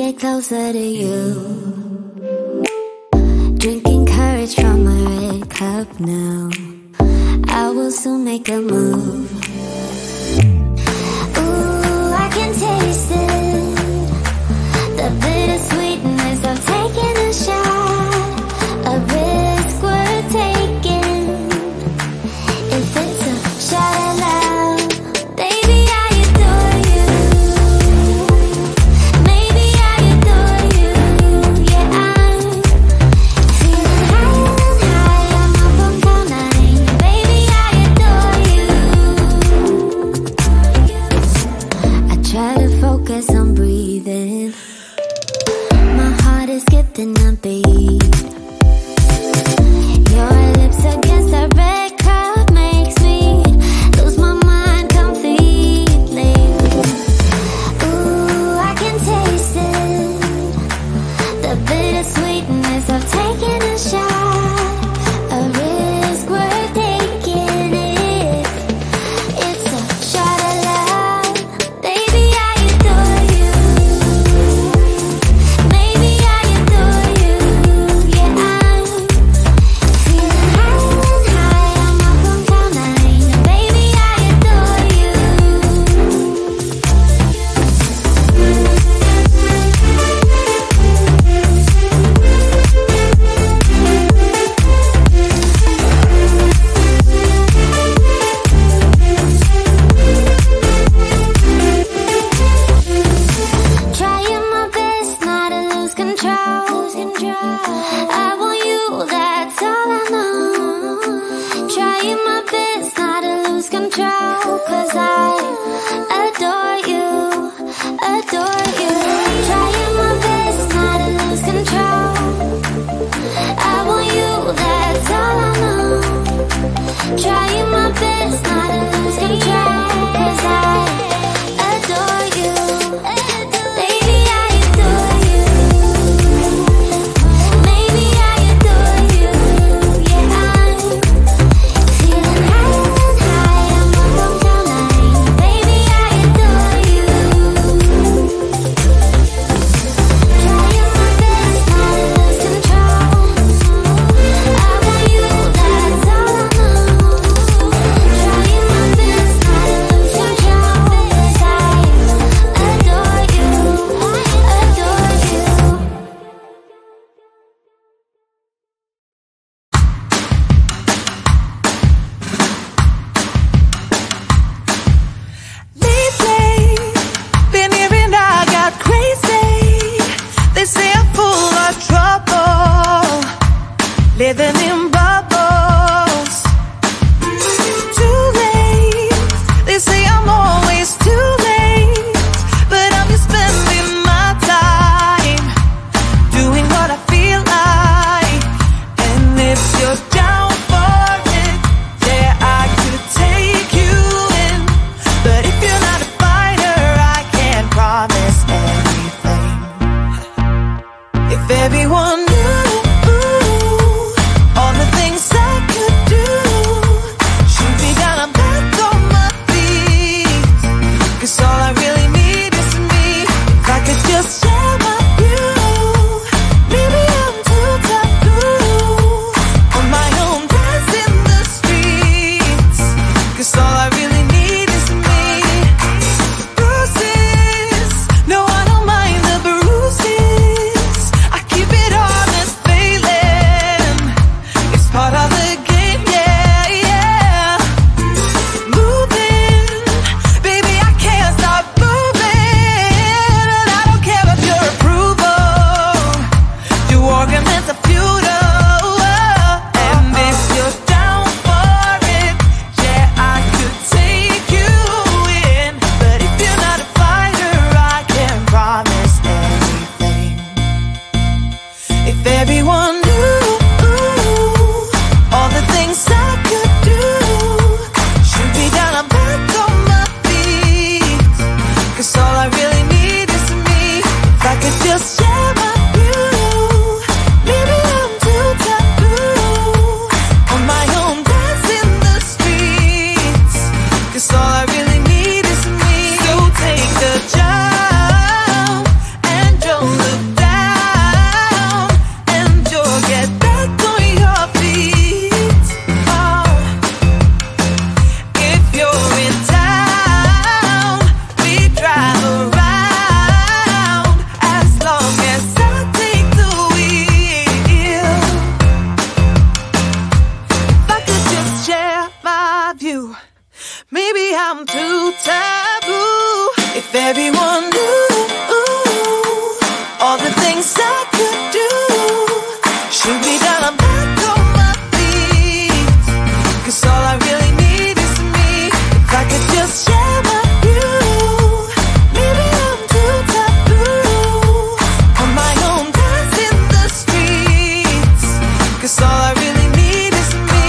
get closer to you. Drinking courage from my red cup now. I will soon make a move. Ooh, I can taste it, the bittersweetness of taking a shot, a risk worth taking. If it's a shot at love, baby, I adore you. Maybe I adore you. Yeah, I'm feeling higher and higher. I'm up on cloud nine. Baby, I adore you. I try to focus on breathing. My heart is skipping a beat. Your lips against the red cup makes me lose my mind completely. Ooh, I can taste it, the bittersweetness of taking a shot, a risk worth taking. It's a shot at love, baby, I adore you. Maybe I adore you. Yeah, I'm feeling higher and higher. I'm up on cloud nine. Baby, I adore you. Trying my best not to lose control. I want you, that's all I know. Trying my best not to lose control, 'cause I adore you, adore you. Trying my best not to lose control. I want you, that's all I know. Trying my best not to lose control, 'cause I adore you. Baby, I adore you. Maybe I adore you. Yeah, I'm feeling higher and higher. I'm up on cloud nine. Baby, I adore you. Trying my best not to lose control. I want you, that's all I know. Trying my best not to lose control, 'cause I adore you, adore you. Lately, been hearing I got crazy. They say I'm full of trouble, living in bubbles. Too late, they say I'm always too late, but I'm just spending my time doing what I feel like. And if you're down for it, yeah, I could take you in. But if you're not a fighter, I can't promise anything. If everyone knew all the things I could do, shoot me down, I'm back on my feet. 'Cause all I really need is me. If I could just share my view, maybe I'm too taboo. On my own, dance in the streets. 'Cause all I really need is me. Bruises, no, I don't mind the bruises. I keep it all the things I could do. Shoot me down, I'm back on my feet. 'Cause all I really need is me. If I could just share my view. Maybe I'm too taboo. On my own, dance in the streets. 'Cause all I really need is me.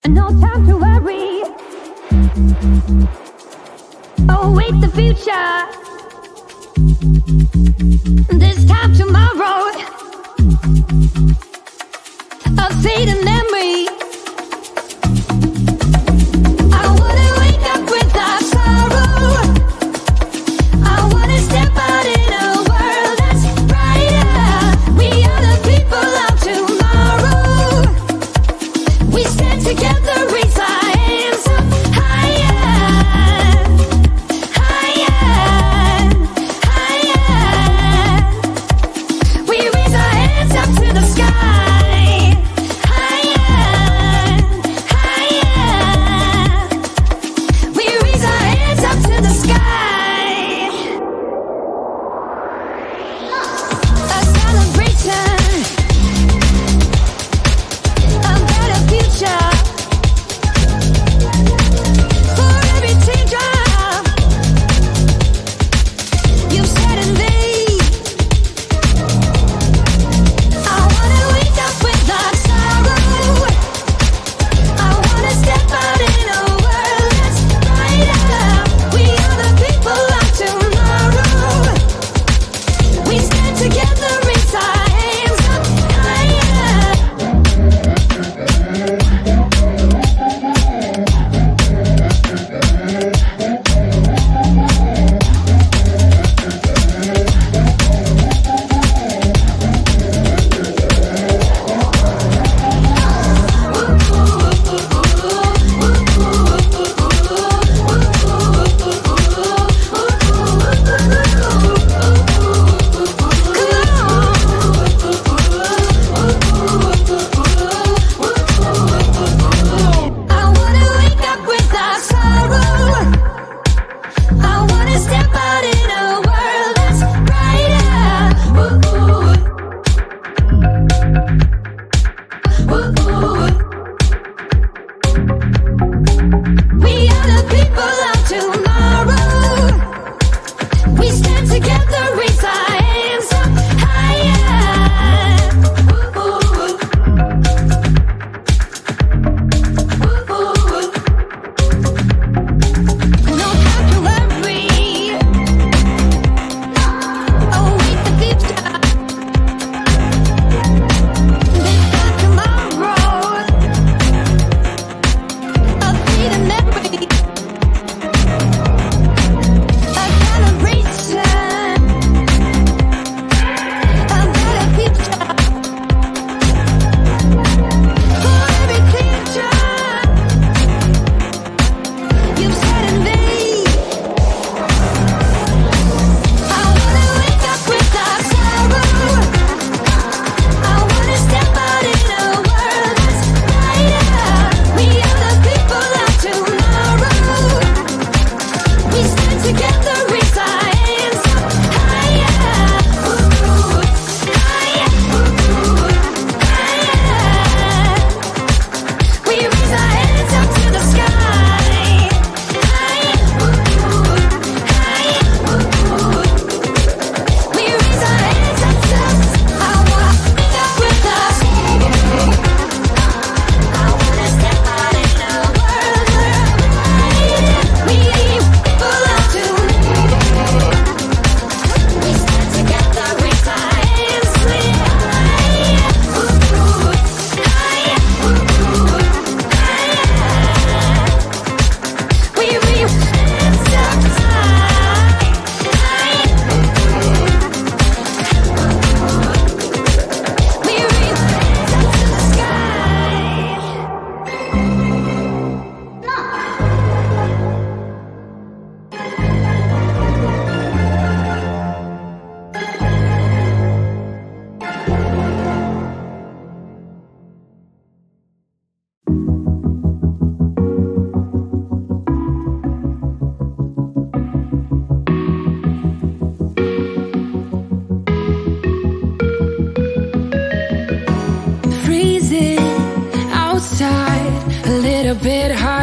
No time to worry. Await the future. This time tomorrow, a fading memory. I wanna wake up without sorrow. I wanna step out in a world that's brighter. We are the people of tomorrow. We stand together, raise our hands up higher, higher, higher. We raise our hands up to the sky, higher,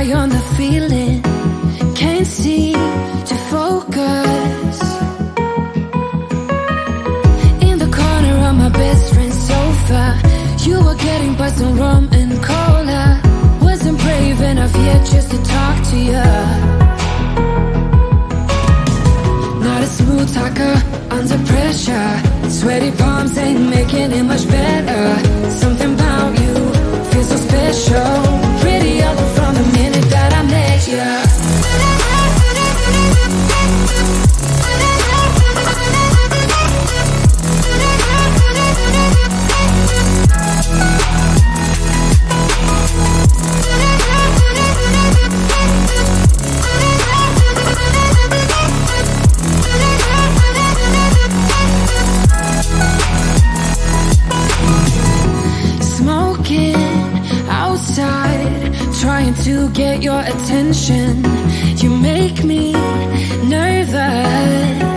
high on the feeling, can't seem to focus. In the corner of my best friend's sofa, you were getting by some rum and cola. Wasn't brave enough yet just to talk to you. Not a smooth talker under pressure. Sweaty palms ain't making it much better. Something about you feels so special. Pretty other from the minute that I met you. Trying to get your attention, you make me nervous.